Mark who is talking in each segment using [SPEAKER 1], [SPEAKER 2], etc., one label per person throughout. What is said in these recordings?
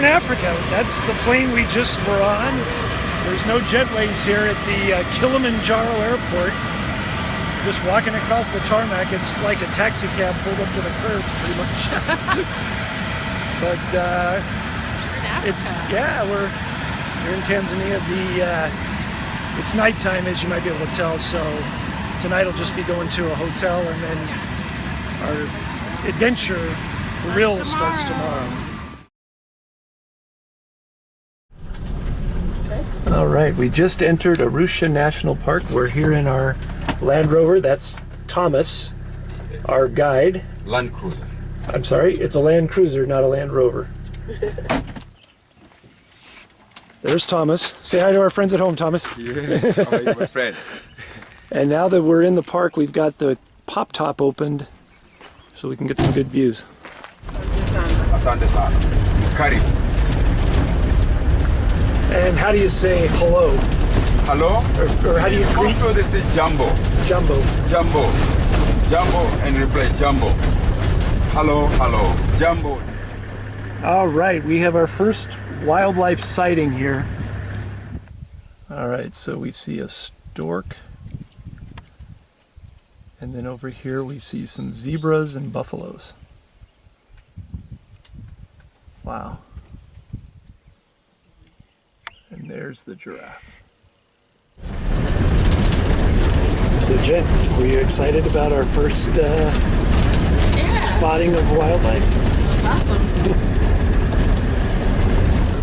[SPEAKER 1] in Africa. That's the plane we just were on. There's no jetways here at the Kilimanjaro airport. Just walking across the tarmac, it's like a taxi cab pulled up to the curb, pretty much. But we're in Tanzania. It's nighttime, as you might be able to tell, so tonight will just be going to a hotel, and then our adventure for real starts tomorrow. All right, we just entered Arusha National Park. We're here in our Land Rover. That's Thomas, our guide.
[SPEAKER 2] Land Cruiser.
[SPEAKER 1] I'm sorry, it's a Land Cruiser, not a Land Rover. There's Thomas. Say hi to our friends at home, Thomas.
[SPEAKER 2] Yes, how are you, my friend?
[SPEAKER 1] And now that we're in the park, we've got the pop top opened so we can get some good views.
[SPEAKER 2] Asante sana. Karibu.
[SPEAKER 1] And how do you say hello?
[SPEAKER 2] Hello?
[SPEAKER 1] Or how do you greet?
[SPEAKER 2] Also they say jumbo.
[SPEAKER 1] Jumbo.
[SPEAKER 2] Jumbo. Jumbo and reply jumbo. Hello, hello. Jumbo.
[SPEAKER 1] All right, we have our first wildlife sighting here. All right, so we see a stork. And then over here we see some zebras and buffaloes. Wow. And there's the giraffe. So Jen, were you excited about our first spotting of wildlife?
[SPEAKER 3] That's awesome.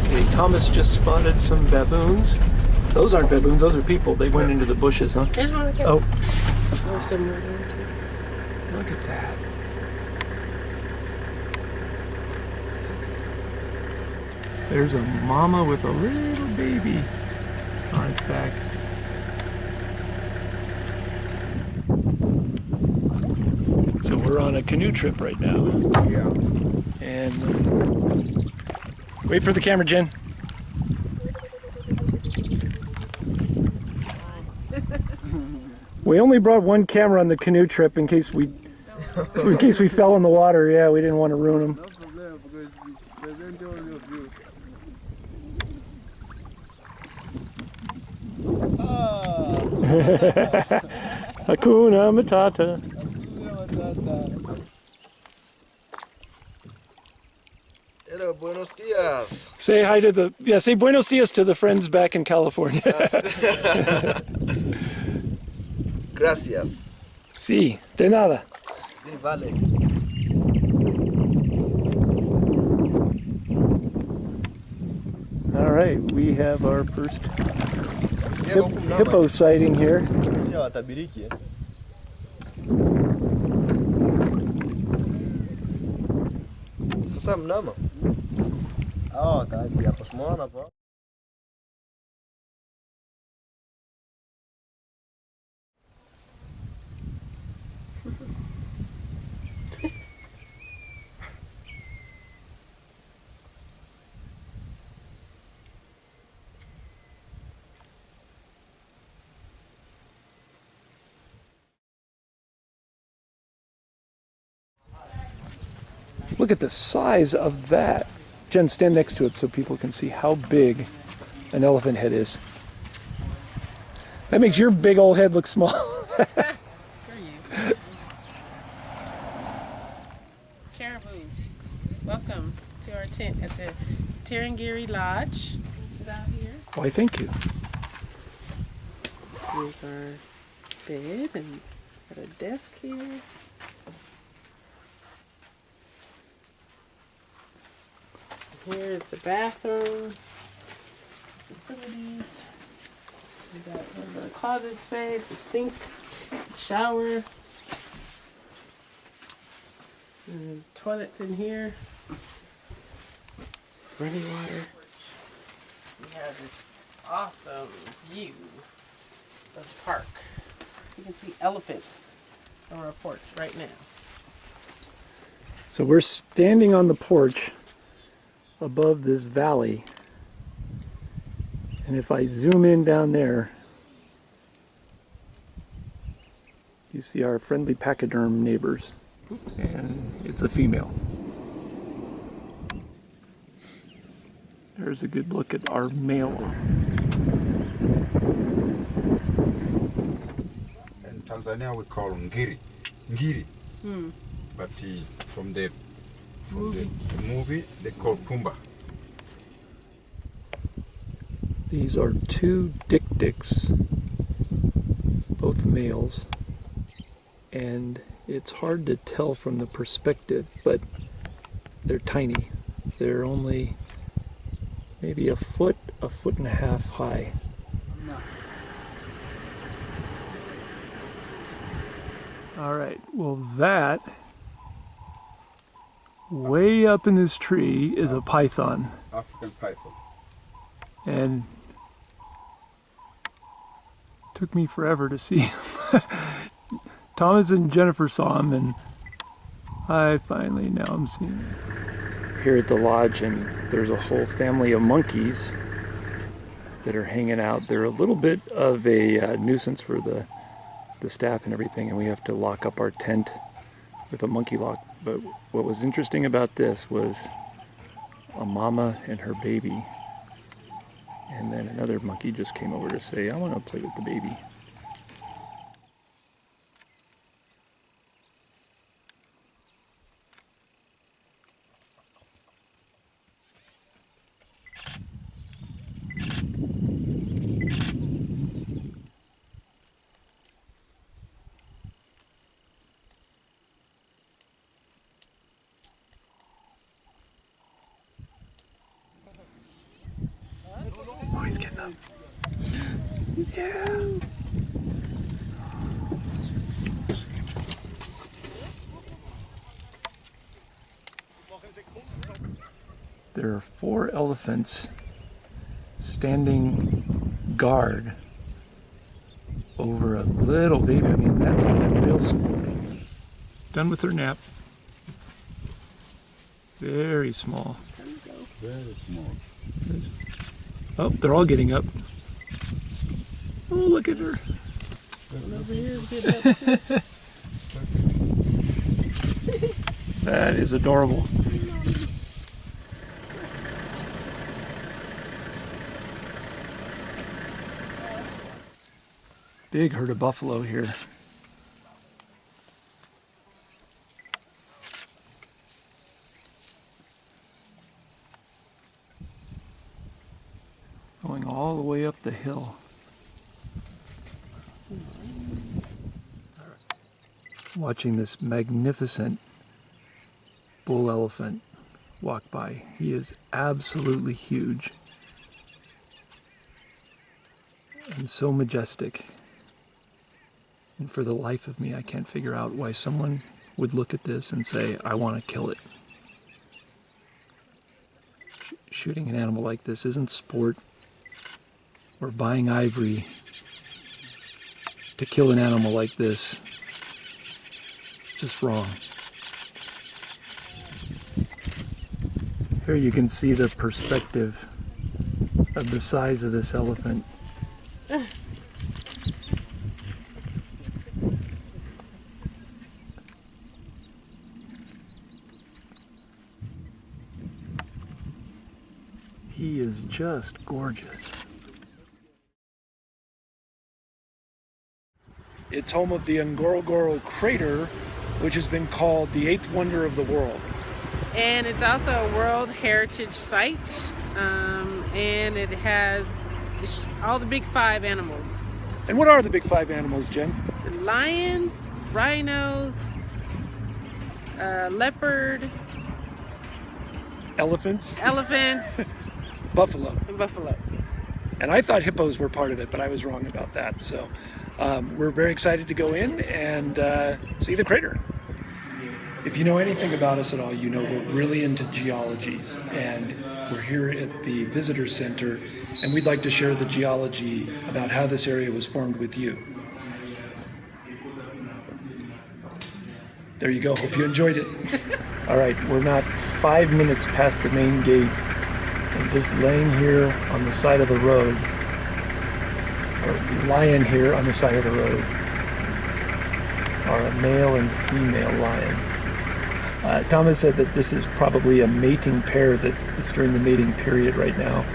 [SPEAKER 1] Okay, Thomas just spotted some baboons. Those aren't baboons, those are people. They went into the bushes, huh?
[SPEAKER 3] There's one right there.
[SPEAKER 1] Oh.
[SPEAKER 3] There's some right there.
[SPEAKER 1] Look at that. There's a mama with a little baby on its back. So we're on a canoe trip right now.
[SPEAKER 2] Yeah.
[SPEAKER 1] And wait for the camera, Jen. We only brought one camera on the canoe trip in case we fell in the water. Yeah, we didn't want to ruin them.
[SPEAKER 4] No problem, because it's present all of you.
[SPEAKER 1] Hakuna Matata.
[SPEAKER 4] Hello, buenos dias.
[SPEAKER 1] Say hi to say buenos dias to the friends back in California.
[SPEAKER 4] Gracias.
[SPEAKER 1] Sí, de nada.
[SPEAKER 4] Vale.
[SPEAKER 1] All right, we have our first hippo sighting here.
[SPEAKER 4] Sam nama. Oh, tak dia posmona apa?
[SPEAKER 1] Look at the size of that. Jen, stand next to it so people can see how big an elephant head is. That makes your big old head look small.
[SPEAKER 3] Caribou, welcome to our tent at the Tarangire Lodge. Sit out here.
[SPEAKER 1] Why, thank you.
[SPEAKER 3] Here's our bed and got a desk here. Here's the bathroom facilities. We got a closet space, a sink, shower, and toilets in here. Running water. We have this awesome view of the park. You can see elephants on our porch right now.
[SPEAKER 1] So we're standing on the porch above this valley, and if I zoom in down there, you see our friendly pachyderm neighbors, and it's a female. There's a good look at our male.
[SPEAKER 2] In Tanzania we call ngiri. Ngiri. But from the movie they call Pumba.
[SPEAKER 1] These are two dik-diks, both males, and it's hard to tell from the perspective, but they're tiny. They're only maybe a foot and a half high. All right, well that, way up in this tree is a python.
[SPEAKER 2] African python.
[SPEAKER 1] And took me forever to see him. Thomas and Jennifer saw him, and I finally, now I'm seeing him. Here at the lodge, and there's a whole family of monkeys that are hanging out. They're a little bit of a nuisance for the staff and everything, and we have to lock up our tent with a monkey lock. But what was interesting about this was a mama and her baby. And then another monkey just came over to say, I want to play with the baby. Oh, he's getting up. Yeah. There are 4 elephants standing guard over a little baby. I mean, that's real small. Done with their nap. Very small.
[SPEAKER 2] Very small.
[SPEAKER 1] Oh, they're all getting up. Oh, look at her.
[SPEAKER 3] Over here is getting up too.
[SPEAKER 1] That is adorable. Big herd of buffalo here. Going all the way up the hill. Watching this magnificent bull elephant walk by. He is absolutely huge and so majestic. And for the life of me, I can't figure out why someone would look at this and say, I want to kill it. Shooting an animal like this isn't sport. Or buying ivory to kill an animal like this. It's just wrong. Here you can see the perspective of the size of this elephant. He is just gorgeous. It's home of the Ngorogoro Crater, which has been called the 8th wonder of the world.
[SPEAKER 3] And it's also a World Heritage Site, and it has all the big 5 animals.
[SPEAKER 1] And what are the big 5 animals, Jen?
[SPEAKER 3] The lions, rhinos, leopard,
[SPEAKER 1] Elephants,
[SPEAKER 3] buffalo.
[SPEAKER 1] buffalo.
[SPEAKER 3] And buffalo.
[SPEAKER 1] And I thought hippos were part of it, but I was wrong about that. So we're very excited to go in and see the crater. If you know anything about us at all, you know we're really into geology, and we're here at the Visitor Center, and we'd like to share the geology about how this area was formed with you. There you go. Hope you enjoyed it. All right, we're not 5 minutes past the main gate, and just laying here on the side of the road, or lying here on the side of the road, are a male and female lion. Thomas said that this is probably a mating pair that's during the mating period right now.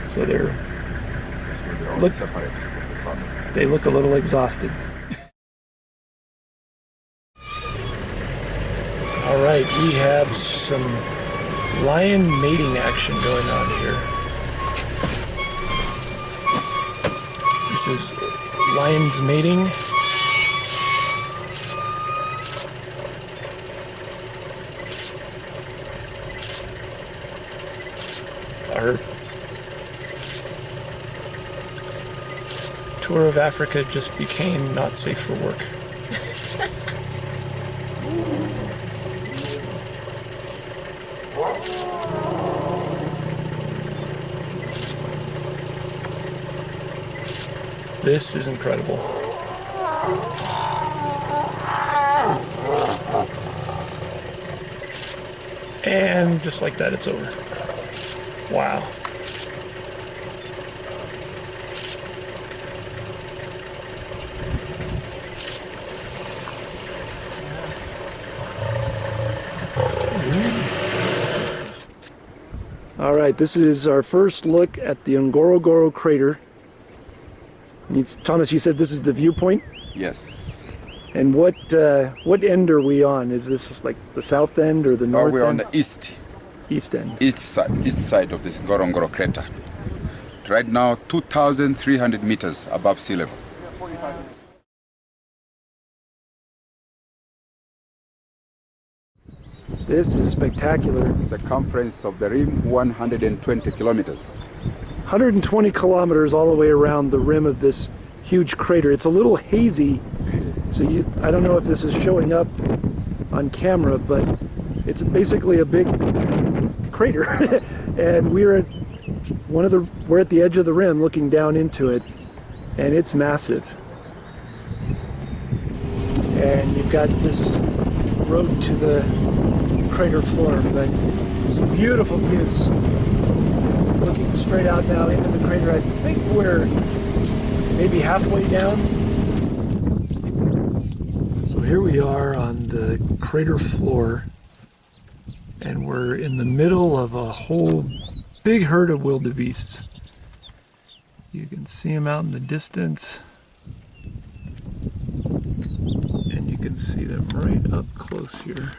[SPEAKER 1] So
[SPEAKER 2] They're all
[SPEAKER 1] Look-
[SPEAKER 2] separate from the family.
[SPEAKER 1] they look a little exhausted. All right, we have some lion mating action going on here. This is lions mating. Our tour of Africa just became not safe for work. This is incredible. And just like that, it's over. Wow. All right, this is our first look at the Ngorogoro Crater. Thomas, you said this is the viewpoint?
[SPEAKER 2] Yes.
[SPEAKER 1] And what end are we on? Is this like the south end or the north
[SPEAKER 2] We're on
[SPEAKER 1] end?
[SPEAKER 2] the east
[SPEAKER 1] End.
[SPEAKER 2] east side of this Ngorongoro Crater. Right now, 2,300 meters above sea level.
[SPEAKER 1] This is spectacular.
[SPEAKER 2] Circumference of the rim, 120 kilometers.
[SPEAKER 1] 120 kilometers all the way around the rim of this huge crater. It's a little hazy, so I don't know if this is showing up on camera, but it's basically a big crater. And we're at the edge of the rim looking down into it, and it's massive. And you've got this road to the crater floor, but some beautiful views. Looking straight out now into the crater. I think we're maybe halfway down. So here we are on the crater floor, and we're in the middle of a whole big herd of wildebeests. You can see them out in the distance, and you can see them right up close here.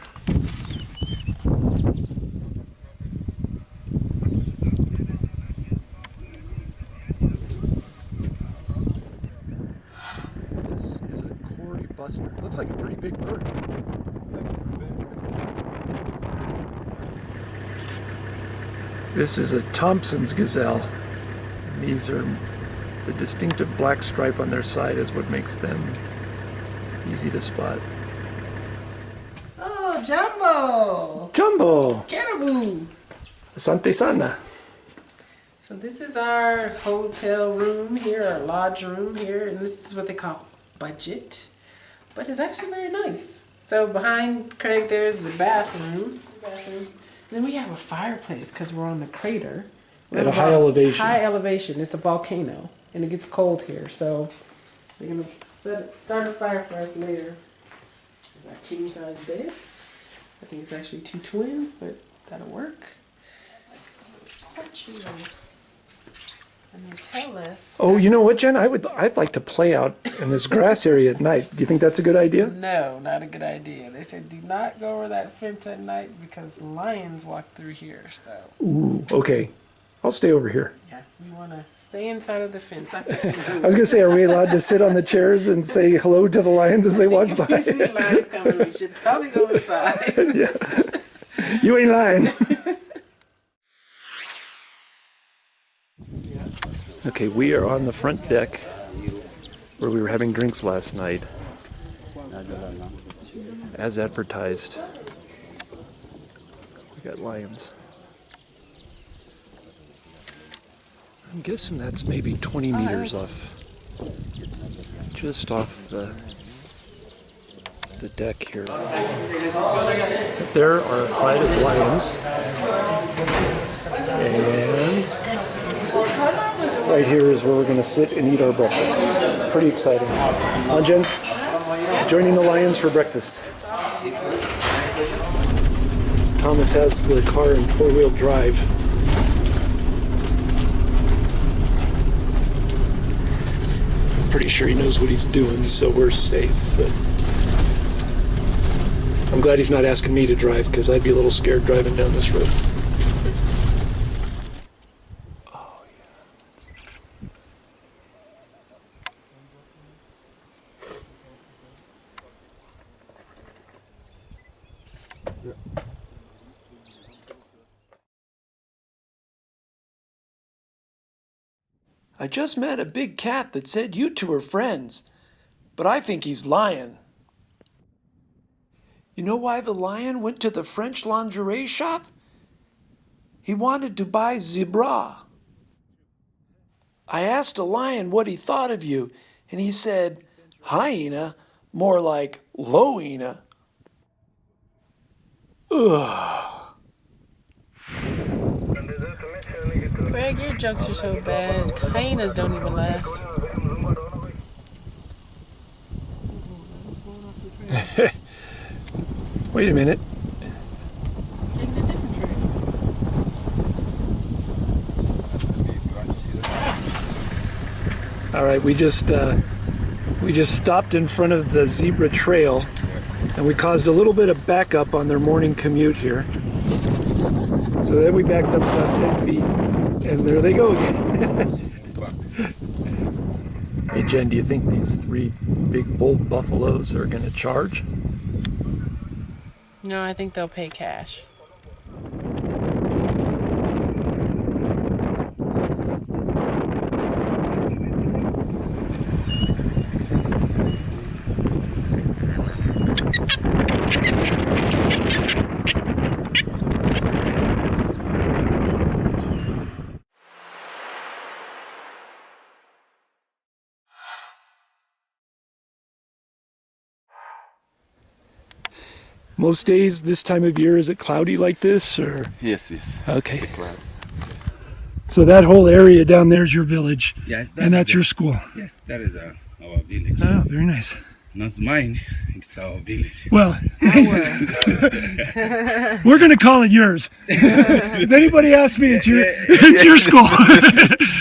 [SPEAKER 1] This is a Cory buster. Looks like a pretty big bird. This is a Thompson's gazelle. These are the distinctive black stripe on their side is what makes them easy to spot.
[SPEAKER 3] Oh, Jumbo!
[SPEAKER 1] Jumbo!
[SPEAKER 3] Caribou!
[SPEAKER 1] Asante sana.
[SPEAKER 3] So this is our hotel room here, our lodge room here, and this is what they call budget. But it's actually very nice. So behind Craig there's the bathroom. And then we have a fireplace because we're on the crater. We're
[SPEAKER 1] At a high elevation.
[SPEAKER 3] High elevation. It's a volcano and it gets cold here. So we're going to start a fire for us later. There's our king size bed. I think it's actually 2 twins, but that'll work. And they tell us.
[SPEAKER 1] Oh, you know what, Jen? I'd like to play out in this grass area at night. Do you think that's a good idea?
[SPEAKER 3] No, not a good idea. They said do not go over that fence at night because lions walk through here. So.
[SPEAKER 1] Ooh, okay. I'll stay over here.
[SPEAKER 3] Yeah, we want to stay inside of the fence.
[SPEAKER 1] I was going to say, are we allowed to sit on the chairs and say hello to the lions as they walk
[SPEAKER 3] If
[SPEAKER 1] by?
[SPEAKER 3] we see lions coming, we should probably go inside.
[SPEAKER 1] Yeah. You ain't lying. Okay, we are on the front deck where we were having drinks last night. As advertised. We got lions. I'm guessing that's maybe 20 meters off. Just off the deck here. There are 5 lions. And right here is where we're going to sit and eat our breakfast. Pretty exciting. Jen, joining the lions for breakfast. Thomas has the car in four-wheel drive. I'm pretty sure he knows what he's doing, so we're safe. But I'm glad he's not asking me to drive, because I'd be a little scared driving down this road. Oh,
[SPEAKER 2] Yeah.
[SPEAKER 1] I just met a big cat that said you two are friends, but I think he's lying. You know why the lion went to the French lingerie shop? He wanted to buy zebra. I asked a lion what he thought of you, and he said, hyena, more like loena. Ugh.
[SPEAKER 3] Greg, your jokes are so bad. Hyenas don't even laugh.
[SPEAKER 1] Wait a minute.
[SPEAKER 3] Taking a different trail.
[SPEAKER 1] All right, we just stopped in front of the zebra trail, and we caused a little bit of backup on their morning commute here. So then we backed up about 10 feet, and there they go again. Hey Jen, do you think these three big bold buffaloes are going to charge?
[SPEAKER 3] No, I think they'll pay cash.
[SPEAKER 1] Most days this time of year, is it cloudy like this, or?
[SPEAKER 2] Yes, yes.
[SPEAKER 1] Okay.
[SPEAKER 2] The clouds.
[SPEAKER 1] So that whole area down there is your village,
[SPEAKER 5] Yes,
[SPEAKER 1] and that's your school.
[SPEAKER 5] Yes, that is our village.
[SPEAKER 1] Oh, very nice.
[SPEAKER 5] Not mine, it's our village.
[SPEAKER 1] Well, we're going to call it yours. If anybody asks me, it's your school.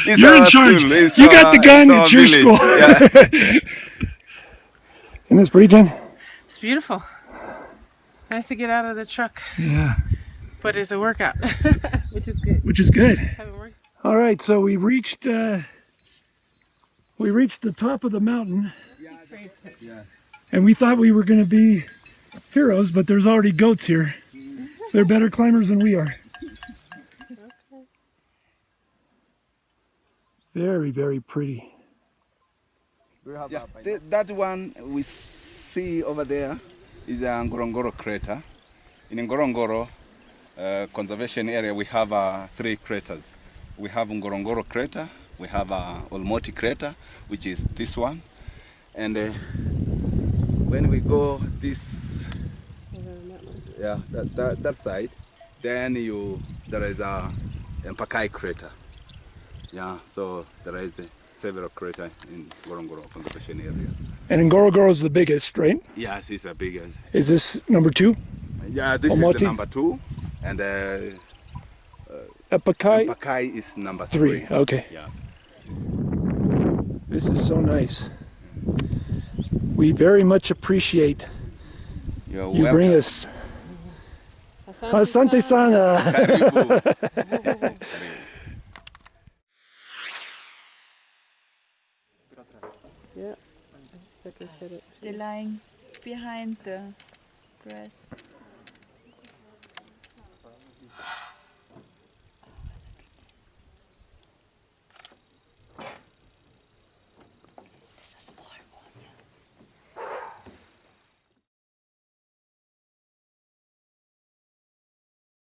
[SPEAKER 1] You're in charge. You got the gun, it's your school.
[SPEAKER 2] Yeah.
[SPEAKER 1] Isn't this pretty, Jen?
[SPEAKER 3] It's beautiful. Nice to get out of the truck,
[SPEAKER 1] Yeah.
[SPEAKER 3] but it's a workout, which is good.
[SPEAKER 1] Which is good.
[SPEAKER 3] Haven't worked.
[SPEAKER 1] All right, so we reached the top of the mountain, and we thought we were going to be heroes, but there's already goats here. They're better climbers than we are. Very, very pretty.
[SPEAKER 5] Yeah, that one we see over there is a Ngorongoro Crater. In Ngorongoro Conservation Area, we have 3 craters. We have Ngorongoro Crater, we have Olmoti Crater, which is this one, and when we go this, that side, then there is a Mpakai Crater. Yeah, so there is several craters in Ngorongoro Conservation Area.
[SPEAKER 1] And Ngorogoro is the biggest, right?
[SPEAKER 5] Yes, it's the biggest.
[SPEAKER 1] Is this number 2?
[SPEAKER 5] Yeah, this
[SPEAKER 1] Olmoti?
[SPEAKER 5] is the number 2, and
[SPEAKER 1] Mpakai?
[SPEAKER 5] Mpakai is number
[SPEAKER 1] 3.
[SPEAKER 5] 3.
[SPEAKER 1] Okay.
[SPEAKER 5] Yes.
[SPEAKER 1] This is so nice. We very much appreciate
[SPEAKER 5] You're
[SPEAKER 1] you bring us. Asante sana.
[SPEAKER 5] Karibu.
[SPEAKER 3] Yeah. Stick his head up.
[SPEAKER 6] They're lying behind the grass.